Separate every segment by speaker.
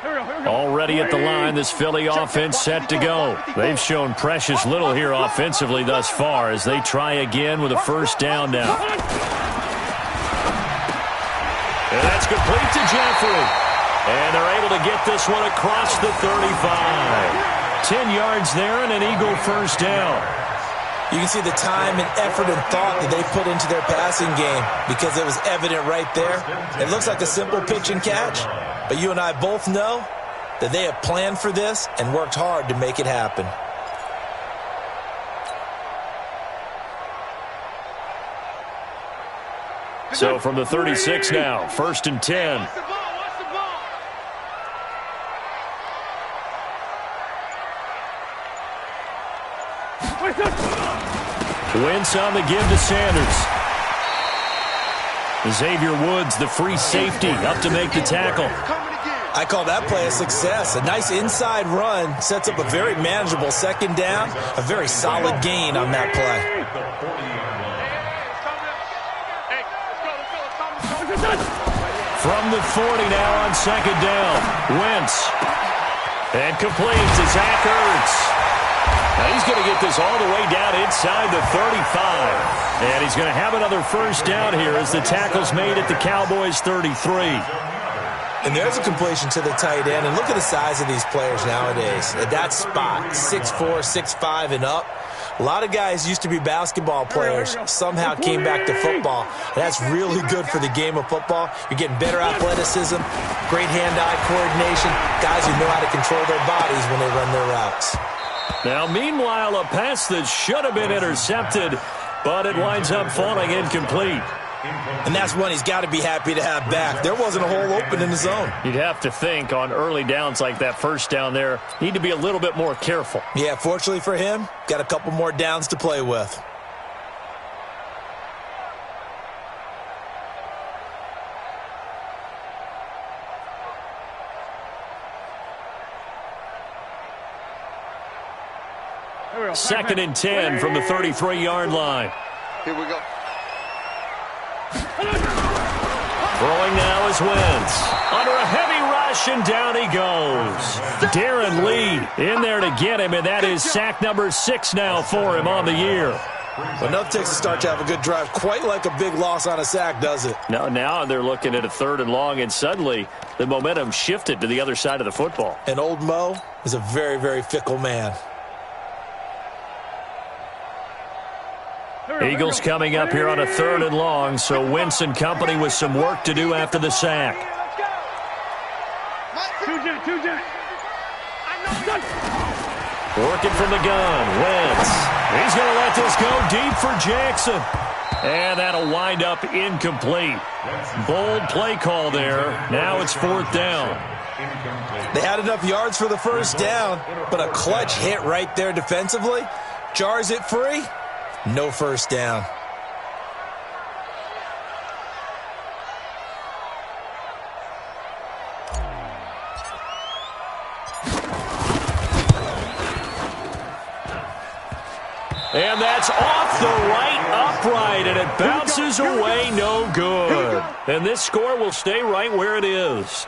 Speaker 1: Already at the line, this Philly offense set to go. They've shown precious little here offensively thus far as they try again with a first down now. And that's complete to Jeffrey. And they're able to get this one across the 35. 10 yards there and an Eagle first down.
Speaker 2: You can see the time and effort and thought that they put into their passing game because it was evident right there. It looks like a simple pitch and catch, but you and I both know that they have planned for this and worked hard to make it happen.
Speaker 1: So from the 36 now, 1st and 10. Wentz on the give to Sanders. Xavier Woods, the free safety, up to make the tackle.
Speaker 2: I call that play a success. A nice inside run sets up a very manageable second down. A very solid gain on that play.
Speaker 1: From the 40 now on second down. Wentz. And complete to Zach Ertz. Now he's going to get this all the way down inside the 35. And he's going to have another first down here as the tackle's made at the Cowboys' 33.
Speaker 2: And there's a completion to the tight end. And look at the size of these players nowadays. At that spot, 6'4", 6'5", and up. A lot of guys used to be basketball players, somehow came back to football. And that's really good for the game of football. You're getting better athleticism, great hand-eye coordination, guys who know how to control their bodies when they run their routes.
Speaker 1: Now, meanwhile, a pass that should have been intercepted, but it winds up falling incomplete.
Speaker 2: And that's one he's got to be happy to have back. There wasn't a hole open in the zone.
Speaker 1: You'd have to think on early downs like that first down there, need to be a little bit more careful.
Speaker 2: Yeah, fortunately for him, got a couple more downs to play with.
Speaker 1: Second and 10 from the 33-yard line.
Speaker 3: Here we go.
Speaker 1: Throwing now is Wentz. Under a heavy rush, and down he goes. Darren Lee in there to get him, and that is sack number 6 now for him on the year.
Speaker 2: Well, enough takes to start to have a good drive. Quite like a big loss on a sack, does it?
Speaker 1: Now they're looking at a 3rd and long, and suddenly the momentum shifted to the other side of the football.
Speaker 2: And old Mo is a very, very fickle man.
Speaker 1: Eagles coming up here on a 3rd and long, so Wentz and company with some work to do after the sack. Working from the gun, Wentz. He's going to let this go deep for Jackson. And that'll wind up incomplete. Bold play call there. Now it's 4th down.
Speaker 2: They had enough yards for the first down, but a clutch hit right there defensively. Jars it free. No first down.
Speaker 1: And that's off the right upright, and it bounces away, no good. And this score will stay right where it is.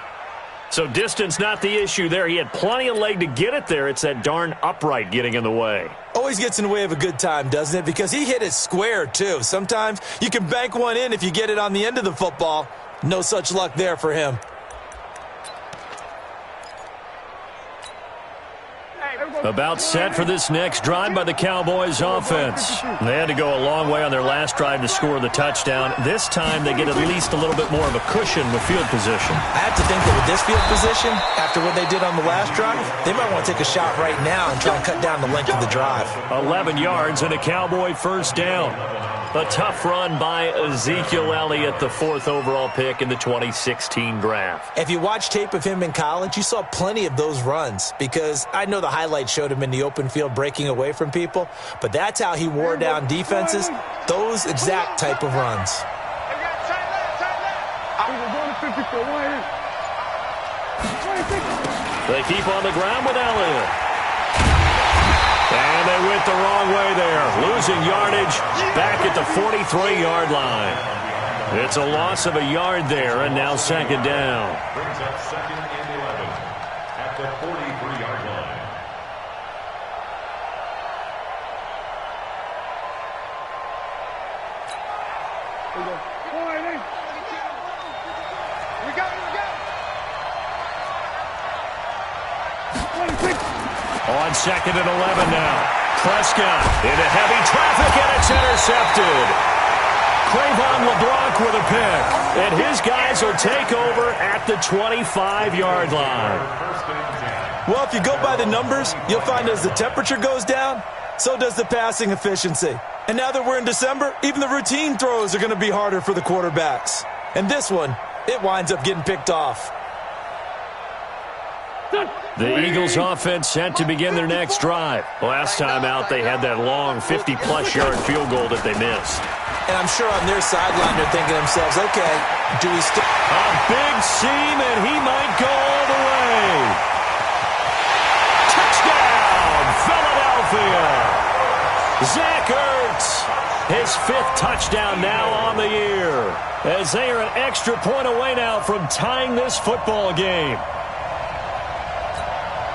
Speaker 1: So distance not the issue there. He had plenty of leg to get it there. It's that darn upright getting in the way.
Speaker 2: Always gets in the way of a good time, doesn't it? Because he hit it square, too. Sometimes you can bank one in if you get it on the end of the football. No such luck there for him.
Speaker 1: About set for this next drive by the Cowboys offense. They had to go a long way on their last drive to score the touchdown. This time they get at least a little bit more of a cushion with field position.
Speaker 2: I have to think that with this field position, after what they did on the last drive, they might want to take a shot right now and try and cut down the length of the drive.
Speaker 1: 11 yards and a Cowboy first down. A tough run by Ezekiel Elliott, the 4th overall pick in the 2016 draft.
Speaker 2: If you watch tape of him in college, you saw plenty of those runs because I know the highlights showed him in the open field breaking away from people, but that's how he wore down defenses, those exact type of runs.
Speaker 1: They keep on the ground with Elliott. And they went the wrong way there, losing yardage back at the 43-yard line. It's a loss of a yard there, and now 2nd down.
Speaker 3: the 43-yard line.
Speaker 1: On 2nd and 11 now. Prescott into heavy traffic, and it's intercepted. Cravon LeBlanc with a pick. And his guys will take over at the 25-yard line.
Speaker 2: Well, if you go by the numbers, you'll find as the temperature goes down, so does the passing efficiency. And now that we're in December, even the routine throws are going to be harder for the quarterbacks. And this one, it winds up getting picked off.
Speaker 1: The Eagles offense set to begin their next drive. Last time out, they had that long 50-plus yard field goal that they missed.
Speaker 2: And I'm sure on their sideline they're thinking to themselves, okay, do we still...
Speaker 1: A big seam, and he might go all the way. Touchdown, Philadelphia. Zach Ertz, his 5th touchdown now on the year, as they are an extra point away now from tying this football game.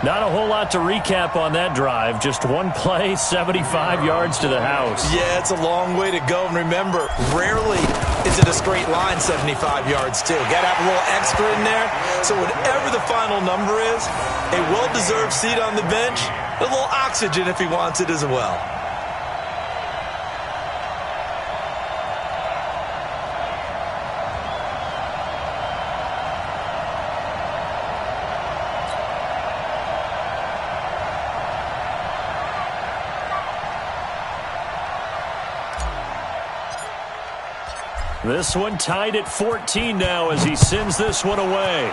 Speaker 1: Not a whole lot to recap on that drive. Just one play, 75 yards to the house.
Speaker 2: Yeah, it's a long way to go. And remember, rarely is it a straight line 75 yards, too. Got to have a little extra in there. So whatever the final number is, a well-deserved seat on the bench, a little oxygen if he wants it as well.
Speaker 1: This one tied at 14 now as he sends this one away.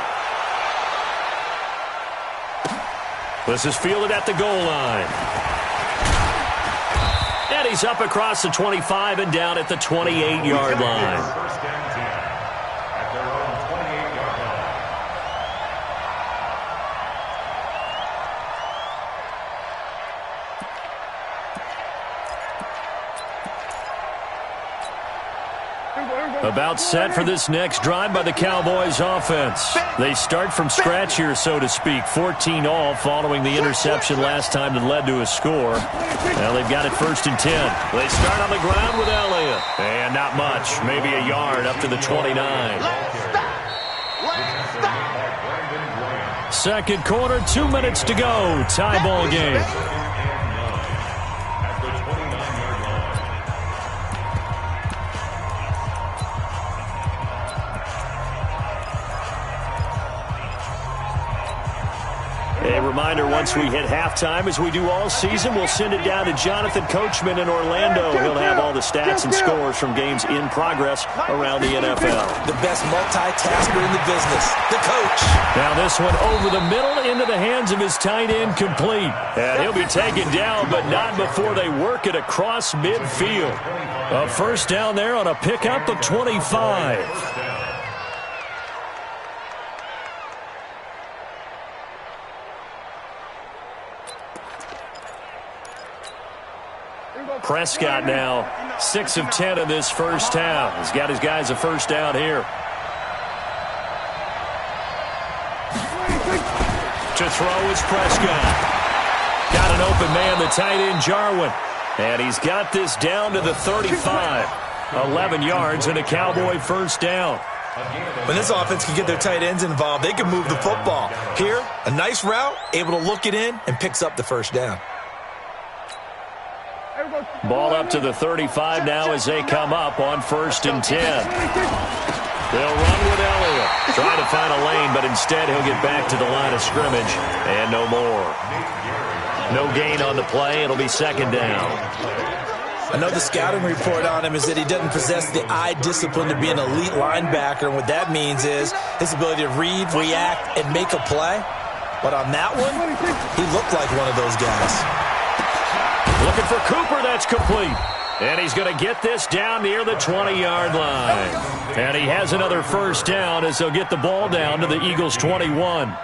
Speaker 1: This is fielded at the goal line. And he's up across the 25 and down at the 28-yard line. About set for this next drive by the Cowboys offense. They start from scratch here, so to speak. 14 all following the interception last time that led to a score. Now they've got it 1st and 10. They start on the ground with Elliott. And not much, maybe a yard up to the 29. Second quarter, 2 minutes to go. Tie ball game. A reminder, once we hit halftime, as we do all season, we'll send it down to Jonathan Coachman in Orlando. He'll have all the stats and scores from games in progress around the NFL.
Speaker 2: The best multitasker in the business, the coach.
Speaker 1: Now this one over the middle into the hands of his tight end, complete. And he'll be taken down, but not before they work it across midfield. A first down there on a pickup of 25. Prescott now 6 of 10 in this first half. He's got his guys a first down here. To throw is Prescott. Got an open man, the tight end Jarwin. And he's got this down to the 35. 11 yards and a Cowboy first down.
Speaker 2: When this offense can get their tight ends involved, they can move the football. Here, a nice route, able to look it in, and picks up the first down.
Speaker 1: Ball up to the 35 now as they come up on 1st and 10. They'll run with Elliott. Trying to find a lane, but instead he'll get back to the line of scrimmage. And no more. No gain on the play. It'll be 2nd down.
Speaker 2: I know the scouting report on him is that he doesn't possess the eye discipline to be an elite linebacker. And what that means is his ability to read, react, and make a play. But on that one, he looked like one of those guys.
Speaker 1: Looking for Cooper, that's complete. And he's going to get this down near the 20-yard line. And he has another first down as they'll get the ball down to the Eagles' 21.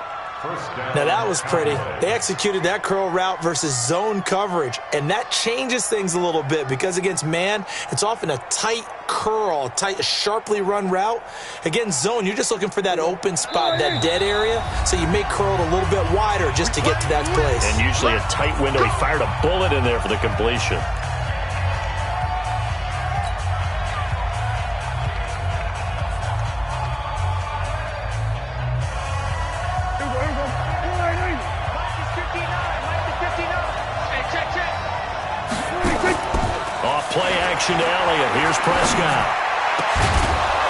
Speaker 2: Now that was pretty. They executed that curl route versus zone coverage, and that changes things a little bit because against man, it's often a tight curl, a sharply run route. Against zone, you're just looking for that open spot, that dead area, so you may curl it a little bit wider just to get to that place.
Speaker 1: And usually a tight window. He fired a bullet in there for the completion. Play action to Elliott. Here's Prescott.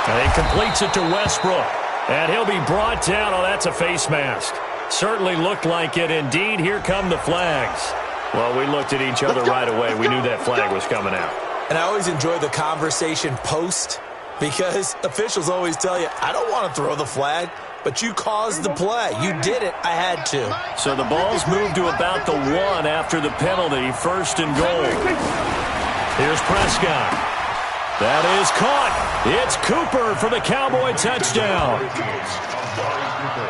Speaker 1: And he completes it to Westbrook. And he'll be brought down. Oh, that's a face mask. Certainly looked like it. Indeed, here come the flags. Well, we looked at each other right away. We knew that flag was coming out.
Speaker 2: And I always enjoy the conversation post because officials always tell you, I don't want to throw the flag, but you caused the play. You did it. I had to.
Speaker 1: So the ball's moved to about the 1 after the penalty. First and goal. Here's Prescott. That is caught. It's Cooper for the Cowboy touchdown.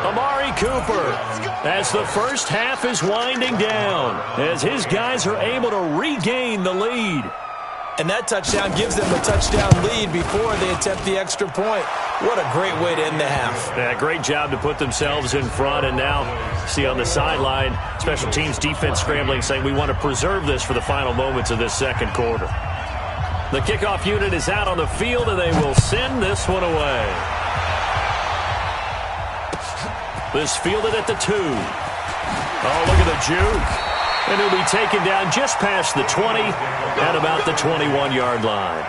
Speaker 1: Amari Cooper, as the first half is winding down, as his guys are able to regain the lead.
Speaker 2: And that touchdown gives them a touchdown lead before they attempt the extra point. What a great way to end the half.
Speaker 1: Yeah, great job to put themselves in front. And now, see on the sideline, special teams defense scrambling, saying we want to preserve this for the final moments of this second quarter. The kickoff unit is out on the field, and they will send this one away. This fielded at the 2. Oh, look at the juke. And he'll be taken down just past the 20 at about the 21-yard line.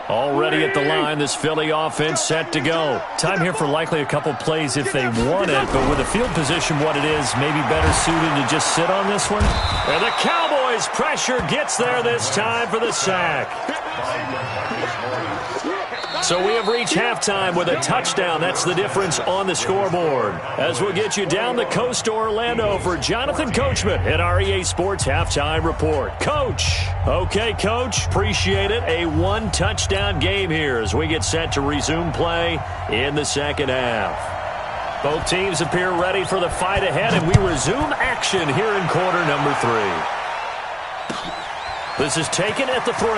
Speaker 1: Already at the line, this Philly offense set to go. Time here for likely a couple plays if they want it, but with the field position what it is, maybe better suited to just sit on this one. And the Cowboys' pressure gets there this time for the sack. So we have reached halftime with a touchdown. That's the difference on the scoreboard. As we'll get you down the coast to Orlando for Jonathan Coachman at our EA Sports Halftime Report. Coach. Okay, Coach. Appreciate it. A one-touchdown game here as we get set to resume play in the second half. Both teams appear ready for the fight ahead, and we resume action here in quarter number 3. This is taken at the 3.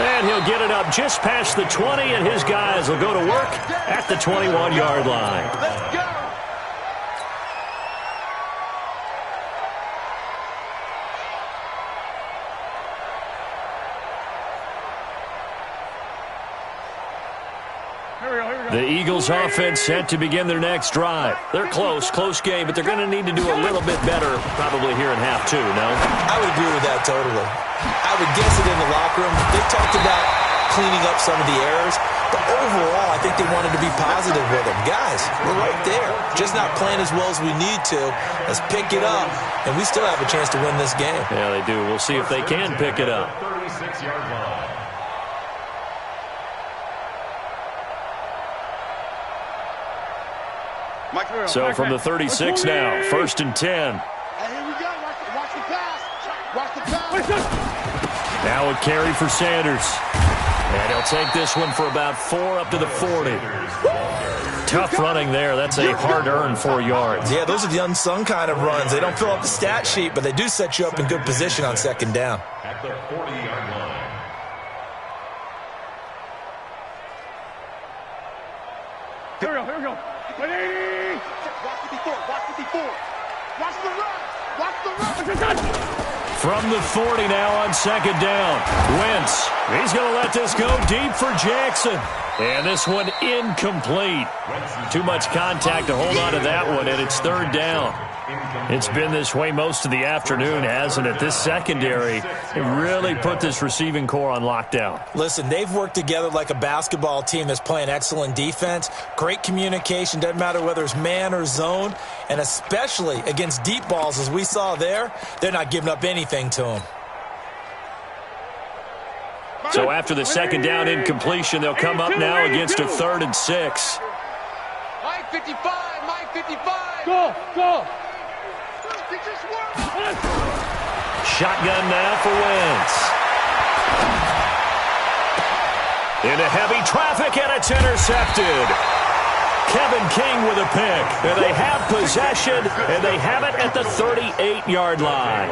Speaker 1: And he'll get it up just past the 20, and his guys will go to work at the 21-yard line.
Speaker 3: Let's go.
Speaker 1: The Eagles offense set to begin their next drive. They're close game, but they're going to need to do a little bit better probably here in half 2, no?
Speaker 2: I would agree with that totally. I would guess it in the locker room. They talked about cleaning up some of the errors, but overall I think they wanted to be positive with them. Guys, we're right there. Just not playing as well as we need to. Let's pick it up, and we still have a chance to win this game.
Speaker 1: Yeah, they do. We'll see if they can pick it up.
Speaker 3: 36-yard line.
Speaker 1: So from the 36 now, 1st and 10.
Speaker 3: Hey, here we go. Watch the pass. Watch the pass.
Speaker 1: Now a carry for Sanders. And he'll take this one for about 4 up to the 40. Tough running there. That's a hard-earned 4 yards.
Speaker 2: Yeah, those are the unsung kind of runs. They don't fill up the stat sheet, but they do set you up in good position on second down.
Speaker 3: At the 40-yard line.
Speaker 4: Here we go. 180.
Speaker 3: Watch 54. Watch 54. Watch the run. Watch the run.
Speaker 1: From the 40 now on second down. Wentz. He's going to let this go deep for Jackson. And this one incomplete. Too much contact to hold on to that one, and it's 3rd down. It's been this way most of the afternoon, hasn't it? This secondary really put this receiving core on lockdown.
Speaker 2: Listen, they've worked together like a basketball team that's playing excellent defense. Great communication, doesn't matter whether it's man or zone. And especially against deep balls, as we saw there, they're not giving up anything to them.
Speaker 1: So after the second down incompletion, they'll come up now against a 3rd and 6.
Speaker 3: Mike 55. Mike 55.
Speaker 4: Go.
Speaker 1: Shotgun now for Wentz. Into heavy traffic, and it's intercepted. Kevin King with a pick. And they have possession, and they have it at the 38-yard line.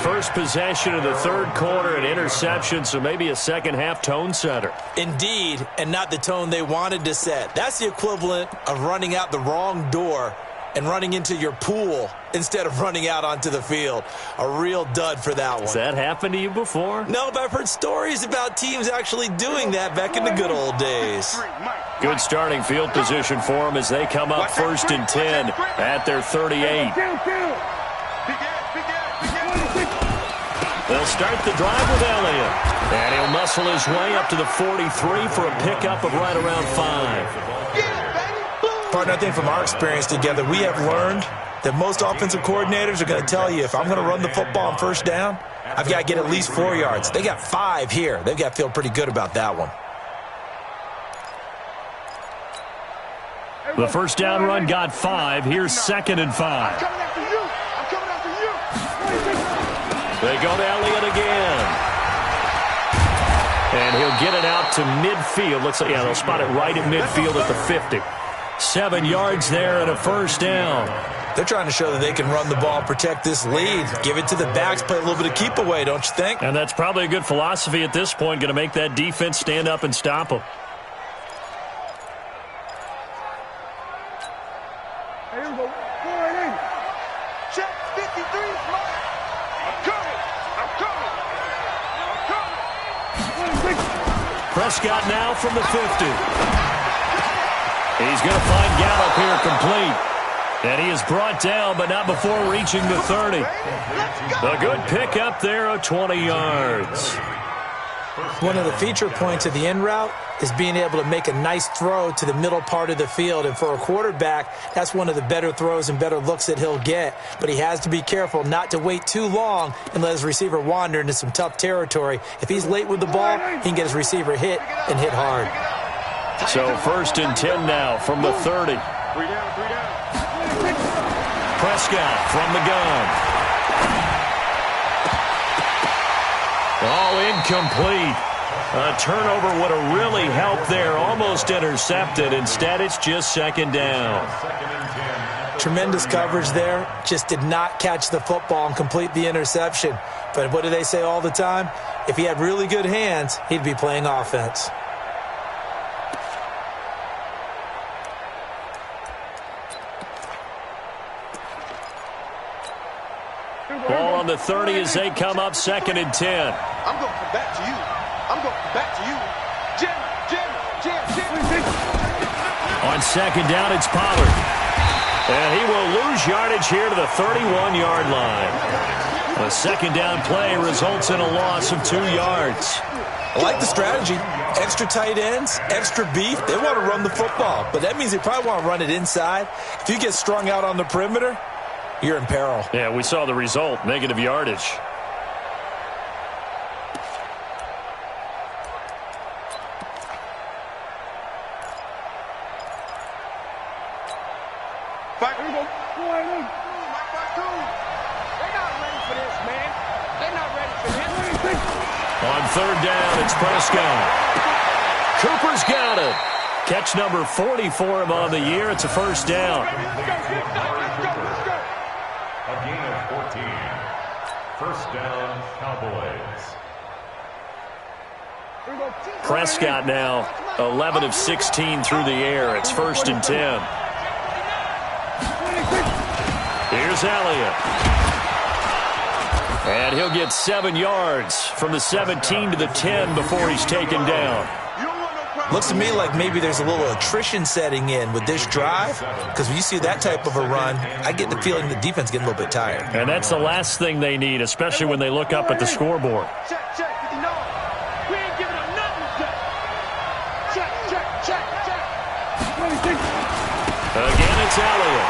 Speaker 1: First possession of the third quarter, an interception, so maybe a second-half tone setter.
Speaker 2: Indeed, and not the tone they wanted to set. That's the equivalent of running out the wrong door and running into your pool instead of running out onto the field. A real dud for that one.
Speaker 1: Has that happened to you before?
Speaker 2: No, but I've heard stories about teams actually doing that back in the good old days.
Speaker 1: Good starting field position for them as they come up 1st and 10 at their 38. They'll start the drive with Elliott. And he'll muscle his way up to the 43 for a pickup of right around 5.
Speaker 2: Partner, I think from our experience together, we have learned that most offensive coordinators are going to tell you, if I'm going to run the football on first down, I've got to get at least 4 yards. They got 5 here. They've got to feel pretty good about that one.
Speaker 1: The first down run got 5. Here's 2nd and 5. They go to Elliott again. And he'll get it out to midfield. Looks like, yeah, they'll spot it right at midfield at the 50. 7 yards there and a first down.
Speaker 2: They're trying to show that they can run the ball, protect this lead. Give it to the backs, play a little bit of keep away, don't you think?
Speaker 1: And that's probably a good philosophy at this point, going to make that defense stand up and stop them.
Speaker 4: Here we go. Go right in.
Speaker 3: Check 53, Mike. I'm coming. I'm coming. I'm coming.
Speaker 1: Prescott now from the 50. He's going to find Gallup here complete. And he is brought down, but not before reaching the 30. A good pick up there of 20 yards.
Speaker 2: One of the feature points of the end route is being able to make a nice throw to the middle part of the field. And for a quarterback, that's one of the better throws and better looks that he'll get. But he has to be careful not to wait too long and let his receiver wander into some tough territory. If he's late with the ball, he can get his receiver hit and hit hard.
Speaker 1: So 1st and 10 now from the 30.
Speaker 3: 3 down, 3 down.
Speaker 1: Prescott from the gun. Oh, incomplete. A turnover would have really helped there. Almost intercepted. Instead, it's just 2nd down.
Speaker 2: Tremendous coverage there. Just did not catch the football and complete the interception. But what do they say all the time? If he had really good hands, he'd be playing offense.
Speaker 1: Ball on the 30 as they come up 2nd and 10.
Speaker 3: I'm going to come back to you. I'm going to come back to you. Jim.
Speaker 1: On 2nd down, it's Pollard. And he will lose yardage here to the 31-yard line. A 2nd down play results in a loss of 2 yards.
Speaker 2: I like the strategy. Extra tight ends, extra beef. They want to run the football, but that means they probably want to run it inside. If you get strung out on the perimeter, you're in peril.
Speaker 1: Yeah, we saw the result, negative yardage.
Speaker 3: Fight. Here we go. Go right in. They're not ready for this, man. They're not ready for this.
Speaker 1: On 3rd down, it's Prescott. Cooper's got it. Catch number 40 for him on the year. It's a first down.
Speaker 3: Let's go.
Speaker 5: A gain of 14. First down, Cowboys.
Speaker 1: Prescott now 11 of 16 through the air. It's 1st and 10. Here's Elliott. And he'll get 7 yards from the 17 to the 10 before he's taken down.
Speaker 2: Looks to me like maybe there's a little attrition setting in with this drive, because when you see that type of a run, I get the feeling the defense getting a little bit tired.
Speaker 1: And that's the last thing they need, especially when they look up at the scoreboard.
Speaker 3: Check. We ain't giving them nothing. Check.
Speaker 1: Again, it's Elliott.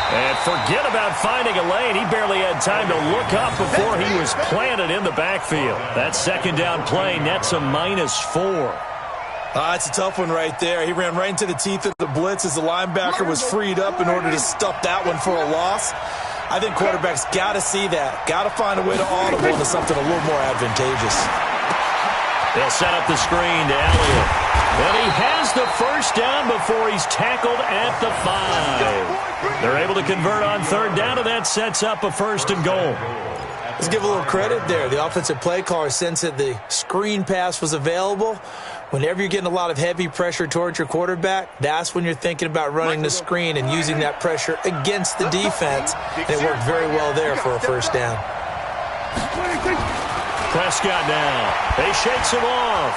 Speaker 1: And forget about finding a lane. He barely had time to look up before he was planted in the backfield. That 2nd down play nets a -4.
Speaker 2: It's a tough one right there. He ran right into the teeth of the blitz as the linebacker was freed up in order to stuff that one for a loss. I think quarterbacks got to see that. Got to find a way to audible into something a little more advantageous.
Speaker 1: They'll set up the screen to Elliott. And he has the first down before he's tackled at the 5. They're able to convert on third down, and that sets up a 1st and goal.
Speaker 2: Let's give a little credit there. The offensive play caller sensed that the screen pass was available. Whenever you're getting a lot of heavy pressure towards your quarterback, that's when you're thinking about running the screen and using that pressure against the defense. And it worked very well there for a 1st down.
Speaker 1: Prescott now. He shakes him off.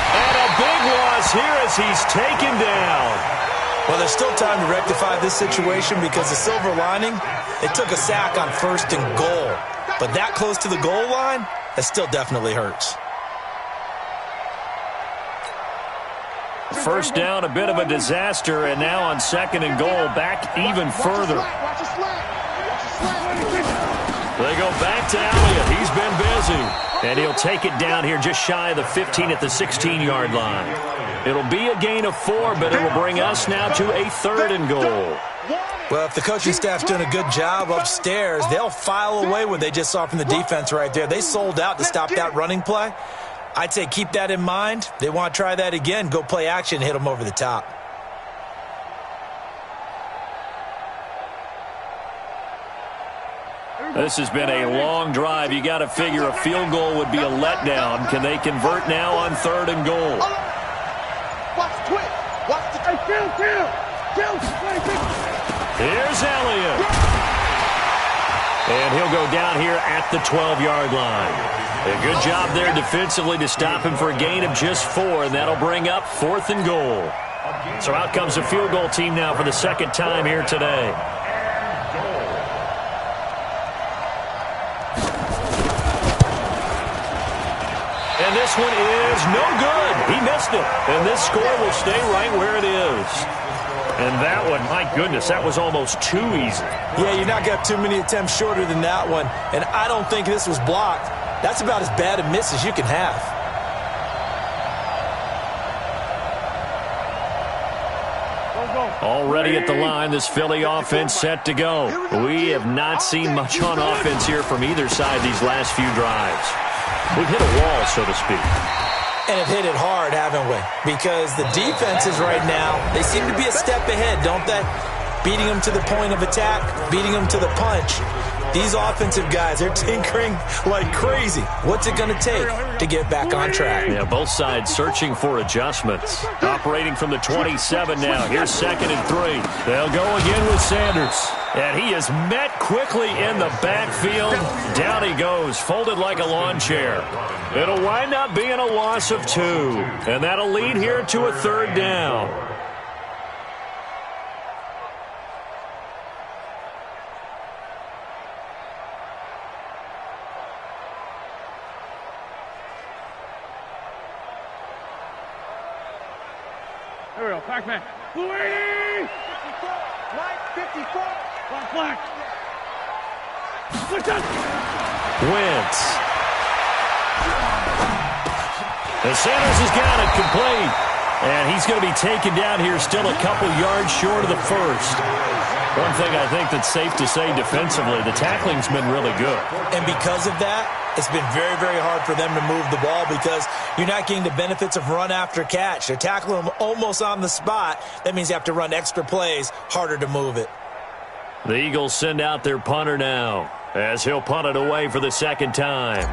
Speaker 1: And a big loss here as he's taken down.
Speaker 2: Well, there's still time to rectify this situation because the silver lining, it took a sack on 1st and goal. But that close to the goal line, that still definitely hurts.
Speaker 1: 1st down, a bit of a disaster, and now on 2nd and goal, back even further. They go back to Elliott. He's been busy. And he'll take it down here just shy of the 15 at the 16-yard line. It'll be a gain of 4, but it'll bring us now to a 3rd and goal.
Speaker 2: Well, if the coaching staff's doing a good job upstairs, they'll file away what they just saw from the defense right there. They sold out to stop that running play. I'd say keep that in mind. They want to try that again. Go play action, hit them over the top.
Speaker 1: This has been a long drive. You got to figure a field goal would be a letdown. Can they convert now on 3rd and goal?
Speaker 3: Watch the twist. Watch the kill.
Speaker 1: Here's Elliott. And he'll go down here at the 12-yard line. A good job there defensively to stop him for a gain of just 4, and that'll bring up 4th and goal. So out comes the field goal team now for the 2nd time here today. And this one is no good. He missed it. And this score will stay right where it is. And that one, my goodness, that was almost too easy.
Speaker 2: Yeah, you're not going to have too many attempts shorter than that one. And I don't think this was blocked. That's about as bad a miss as you can have.
Speaker 1: Already at the line, this Philly offense set to go. We have not seen much on offense here from either side these last few drives. We've hit a wall, so to speak.
Speaker 2: And have hit it hard, haven't we? Because the defenses right now, they seem to be a step ahead, don't they? Beating them to the point of attack, beating them to the punch. These offensive guys, they're tinkering like crazy. What's it going to take to get back on track?
Speaker 1: Yeah, both sides searching for adjustments. Operating from the 27 now. Here's 2nd and 3. They'll go again with Sanders. And he is met quickly in the backfield. Down he goes, folded like a lawn chair. It'll wind up being a loss of 2. And that'll lead here to a 3rd down.
Speaker 4: Here we go, Pac-Man. Blue 80!
Speaker 3: 54.
Speaker 4: Black. Switch up!
Speaker 1: Wentz. And Sanders has got it complete. And he's going to be taken down here still a couple yards short of the 1st. One thing I think that's safe to say defensively, the tackling's been really good.
Speaker 2: And because of that, it's been very, very hard for them to move the ball because you're not getting the benefits of run after catch. They're tackling them almost on the spot. That means you have to run extra plays, harder to move it.
Speaker 1: The Eagles send out their punter now as he'll punt it away for the 2nd time.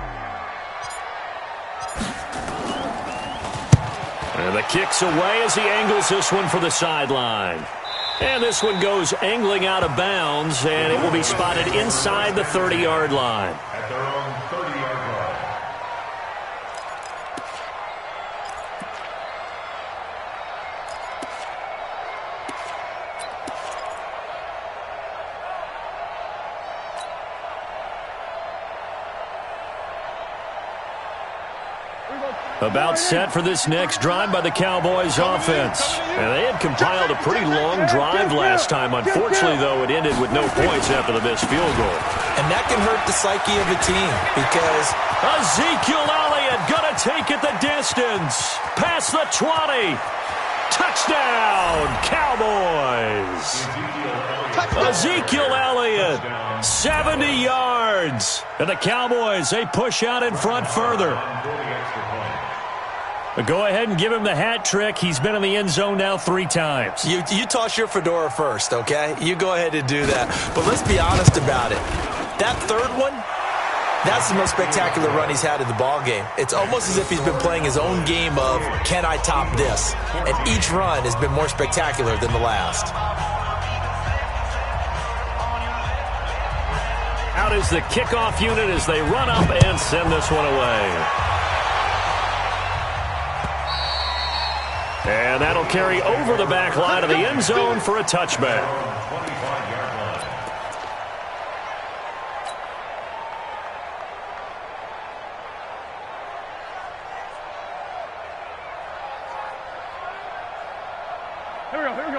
Speaker 1: And the kick's away as he angles this one for the sideline. And this one goes angling out of bounds, and it will be spotted inside the 30-yard line.
Speaker 5: At their own 30-yard line.
Speaker 1: About set for this next drive by the Cowboys offense. And they had compiled a pretty long drive last time. Unfortunately, though, it ended with no points after the missed field goal.
Speaker 2: And that can hurt the psyche of a team because
Speaker 1: Ezekiel Elliott going to take it the distance. Past the 20. Touchdown, Cowboys! Ezekiel Elliott, 70 yards. And the Cowboys, they push out in front further. But go ahead and give him the hat trick. He's been in the end zone now 3 times.
Speaker 2: You toss your fedora first, okay? You go ahead and do that. But let's be honest about it. That third one, that's the most spectacular run he's had in the ballgame. It's almost as if he's been playing his own game of, can I top this? And each run has been more spectacular than the last.
Speaker 1: Out is the kickoff unit as they run up and send this one away. And that'll carry over the back line of the end zone for a touchback.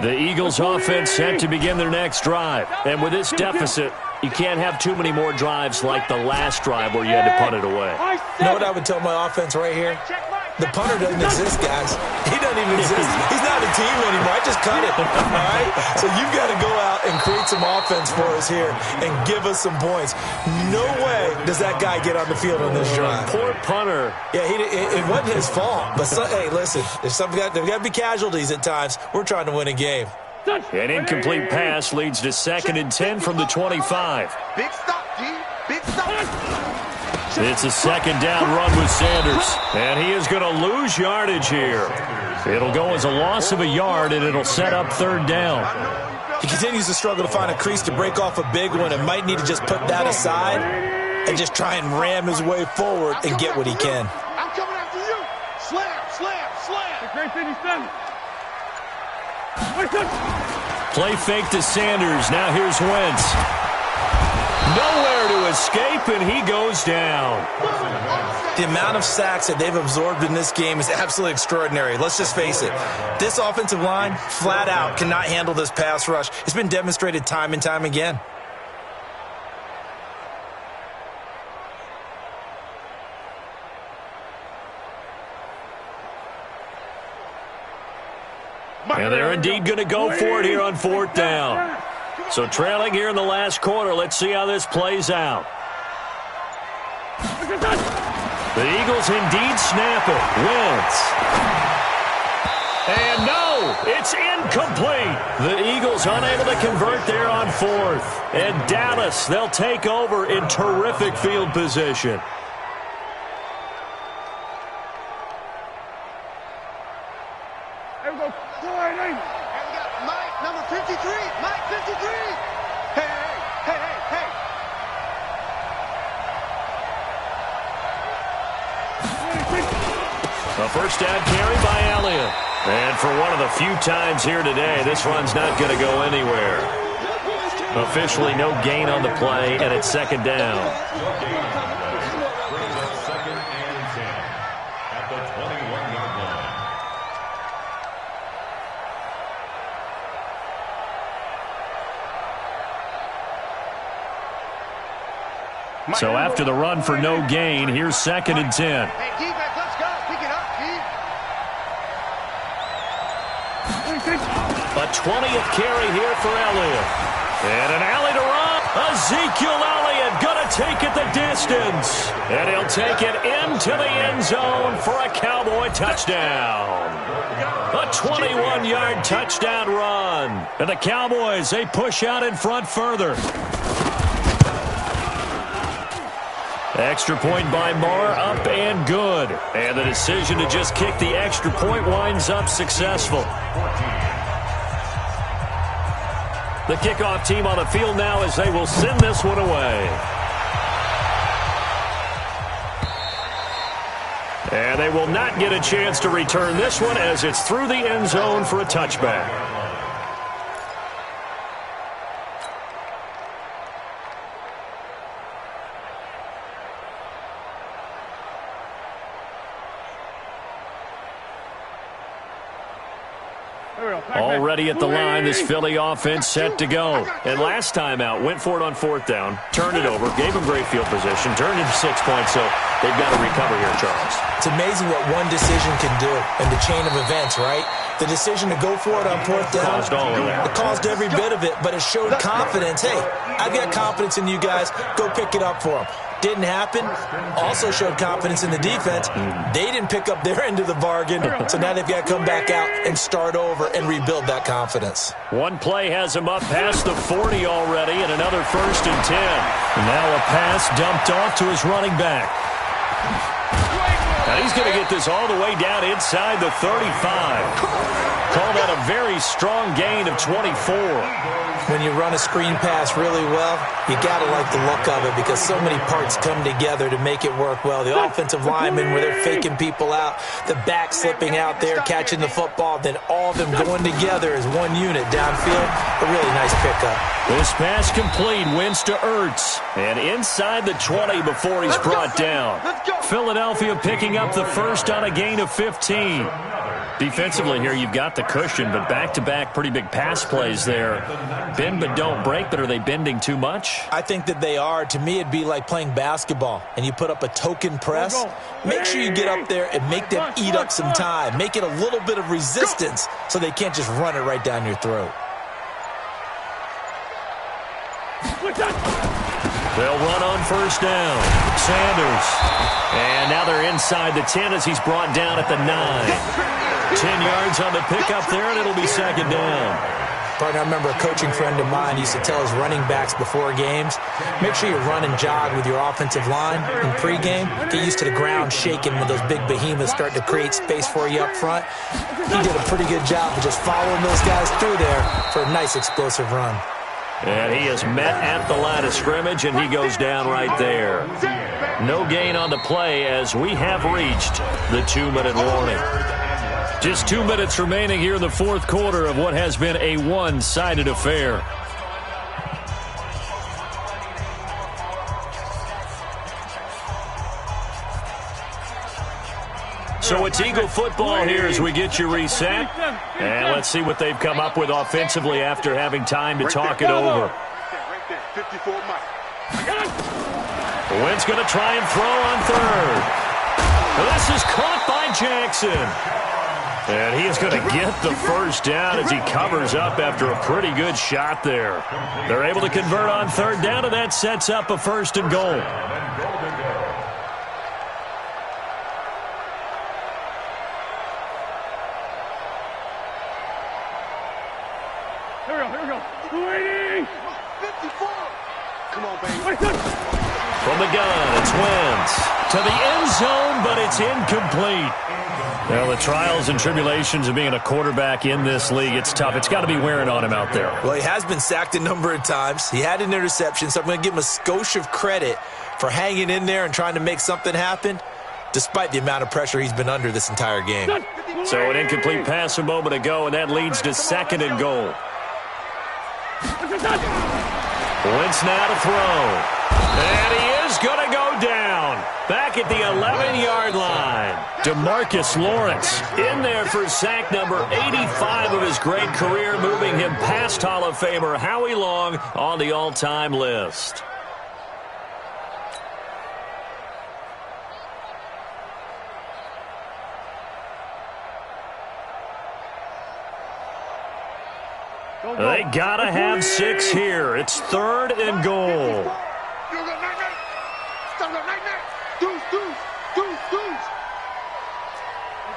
Speaker 1: The Eagles offense set to begin their next drive. And with this deficit, you can't have too many more drives like the last drive where you had to punt it away.
Speaker 2: You know what I would tell my offense right here? The punter doesn't exist, guys. He doesn't even exist. He's not a team anymore. I just cut it, all right? So you've got to go out and create some offense for us here and give us some points. No way does that guy get on the field on this drive.
Speaker 1: Poor punter.
Speaker 2: Yeah, it wasn't his fault. But, hey, listen, there's got to be casualties at times. We're trying to win a game.
Speaker 1: An incomplete pass leads to 2nd and 10 from the 25.
Speaker 3: Big stop, D. Big stop.
Speaker 1: It's a 2nd down run with Sanders. And he is going to lose yardage here. It'll go as a loss of a yard, and it'll set up 3rd down.
Speaker 2: He continues to struggle to find a crease to break off a big one and might need to just put that aside and just try and ram his way forward and get what he can.
Speaker 3: I'm coming after you. Slam, slam, slam.
Speaker 4: Great 57.
Speaker 1: Play fake to Sanders. Now here's Wentz. Nowhere to escape, and he goes down.
Speaker 2: The amount of sacks that they've absorbed in this game is absolutely extraordinary. Let's just face it. This offensive line, flat out, cannot handle this pass rush. It's been demonstrated time and time again.
Speaker 1: And they're indeed going to go for it here on 4th down. So trailing here in the last quarter. Let's see how this plays out. The Eagles indeed snap it. Wentz. And no, it's incomplete. The Eagles unable to convert there on 4th. And Dallas, they'll take over in terrific field position.
Speaker 4: There we go.
Speaker 3: And we got Mike, number 53. Mike, 53. Hey, hey, hey, hey,
Speaker 1: hey. A 1st down carry by Elliott. And for one of the few times here today, this run's not going to go anywhere. Officially no gain on the play, and it's 2nd down. So after the run for no gain, here's 2nd and 10.
Speaker 3: Hey, defense, let's go. Pick it up,
Speaker 1: A 20th carry here for Elliott. And an alley to run. Ezekiel Elliott going to take it the distance. And he'll take it into the end zone for a Cowboy touchdown. A 21-yard touchdown run. And the Cowboys, they push out in front further. Extra point by Marr, up and good. And the decision to just kick the extra point winds up successful. The kickoff team on the field now as they will send this one away. And they will not get a chance to return this one as it's through the end zone for a touchback. Already at the line, this Philly offense set to go. And last time out, went for it on 4th down, turned it over, gave them great field position, turned into 6 points, so they've got to recover here, Charles.
Speaker 2: It's amazing what one decision can do in the chain of events, right? The decision to go for it on 4th down.
Speaker 1: Caused all of that.
Speaker 2: It caused every bit of it, but it showed confidence. Hey, I've got confidence in you guys. Go pick it up for them. Didn't happen. Also showed confidence in the defense. They didn't pick up their end of the bargain, so now they've got to come back out and start over and rebuild that confidence.
Speaker 1: One play has him up past the 40 already, and another 1st and 10. And now a pass dumped off to his running back. Now he's going to get this all the way down inside the 35. Call that a very strong gain of 24.
Speaker 2: When you run a screen pass really well, you got to like the look of it because so many parts come together to make it work well. The offensive linemen where they're faking people out, the back slipping out there, catching the football, then all of them going together as one unit downfield. A really nice pickup.
Speaker 1: This pass complete, Wentz to Ertz. And inside the 20 before he's brought down. Philadelphia picking up the first on a gain of 15. Defensively here, you've got the cushion, but back-to-back pretty big pass plays there. Bend but don't break, but are they bending too much?
Speaker 2: I think that they are. To me, it'd be like playing basketball, and you put up a token press. Make sure you get up there and make them eat up some time. Make it a little bit of resistance so they can't just run it right down your throat.
Speaker 1: They'll run on 1st down. Sanders. And now they're inside the 10 as he's brought down at the 9. 10 yards on the pickup there, and it'll be 2nd down.
Speaker 2: Partner, I remember a coaching friend of mine used to tell his running backs before games, make sure you run and jog with your offensive line in pregame. Get used to the ground shaking when those big behemoths start to create space for you up front. He did a pretty good job of just following those guys through there for a nice explosive run.
Speaker 1: And he is met at the line of scrimmage, and he goes down right there. No gain on the play as we have reached the 2-minute warning. Just 2 minutes remaining here in the 4th quarter of what has been a one-sided affair. So it's Eagle football here as we get you reset. And let's see what they've come up with offensively after having time to talk it over. Wentz going to try and throw on 3rd. This is caught by Jackson. And he is going to get the first down as he covers up after a pretty good shot there. They're able to convert on 3rd down, and that sets up a 1st and goal.
Speaker 4: Here we go. 280.
Speaker 3: 54. Come on, baby.
Speaker 1: From the gun, it's Wentz. To the end zone, but it's incomplete. Well, the trials and tribulations of being a quarterback in this league, it's tough. It's got to be wearing on him out there.
Speaker 2: Well, he has been sacked a number of times. He had an interception, so I'm going to give him a skosh of credit for hanging in there and trying to make something happen, despite the amount of pressure he's been under this entire game.
Speaker 1: So an incomplete pass a moment ago, and that leads to 2nd and goal. Wentz now to throw. And he is going to go down. Back at the 11-yard line. DeMarcus Lawrence in there for sack number 85 of his great career, moving him past Hall of Famer Howie Long on the all-time list. They gotta have 6 here. It's 3rd and goal.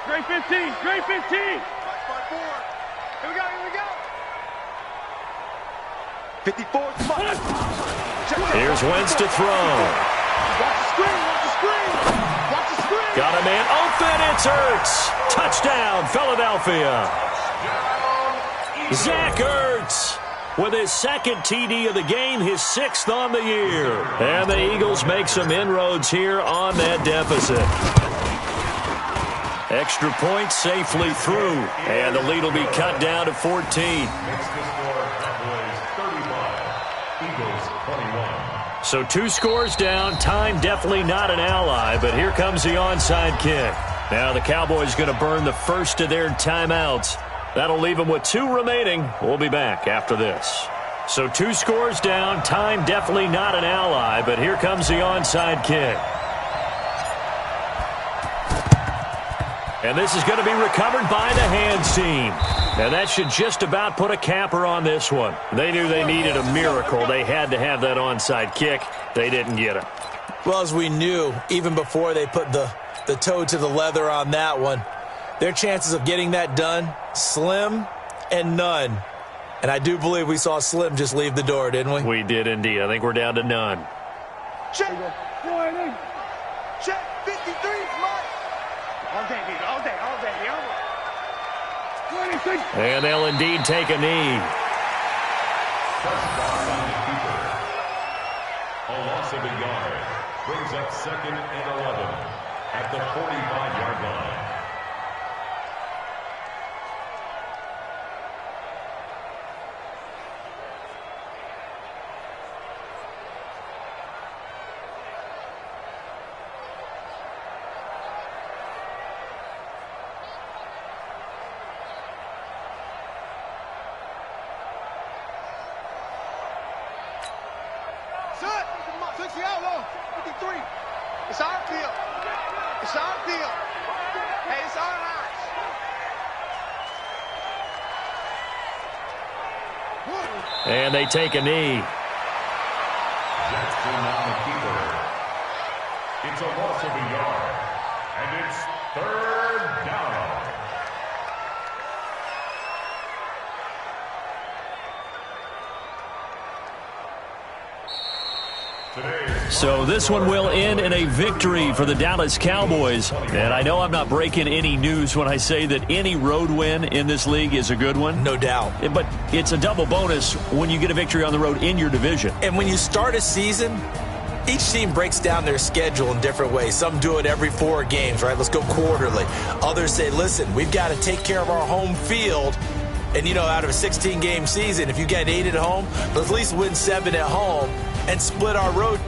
Speaker 4: Great 15. Great 15.
Speaker 3: Here we go. 54.
Speaker 1: Here's Wentz to throw.
Speaker 3: Watch the screen.
Speaker 1: Got a man open. It's Ertz. Touchdown, Philadelphia. Zach Ertz with his 2nd TD of the game, his 6th on the year. And the Eagles make some inroads here on that deficit. Extra point safely through, and the lead will be cut down to 14. So 2 scores down. Time definitely not an ally, but here comes the onside kick. Now the Cowboys going to burn the first of their timeouts That'll leave them with 2 remaining. We'll be back after this. So 2 scores down. Time definitely not an ally, but here comes the onside kick. And this is going to be recovered by the hands team. And that should just about put a capper on this one. They knew they needed a miracle. They had to have that onside kick. They didn't get it.
Speaker 2: Well, as we knew, even before they put the toe to the leather on that one, their chances of getting that done, slim and none. And I do believe we saw Slim just leave the door, didn't we?
Speaker 1: We did indeed. I think we're down to none.
Speaker 3: Check. Check. 53, Mike. All day, baby. All day. All day. 26.
Speaker 1: And they'll indeed take a knee.
Speaker 5: Touchdown on the keeper. A loss of a yard brings up 2nd and 11 at the 45-yard line.
Speaker 3: It's our field. It's our field. Hey, it's our house.
Speaker 1: And they take a knee.
Speaker 5: Jackson on the keeper. It's a loss of a yard. And it's 3rd down.
Speaker 1: So this one will end in a victory for the Dallas Cowboys. And I know I'm not breaking any news when I say that any road win in this league is a good one.
Speaker 2: No doubt.
Speaker 1: But it's a double bonus when you get a victory on the road in your division.
Speaker 2: And when you start a season, each team breaks down their schedule in different ways. Some do it every 4 games, right? Let's go quarterly. Others say, listen, we've got to take care of our home field. And, you know, out of a 16-game season, if you get 8 at home, let's at least win 7 at home and split our road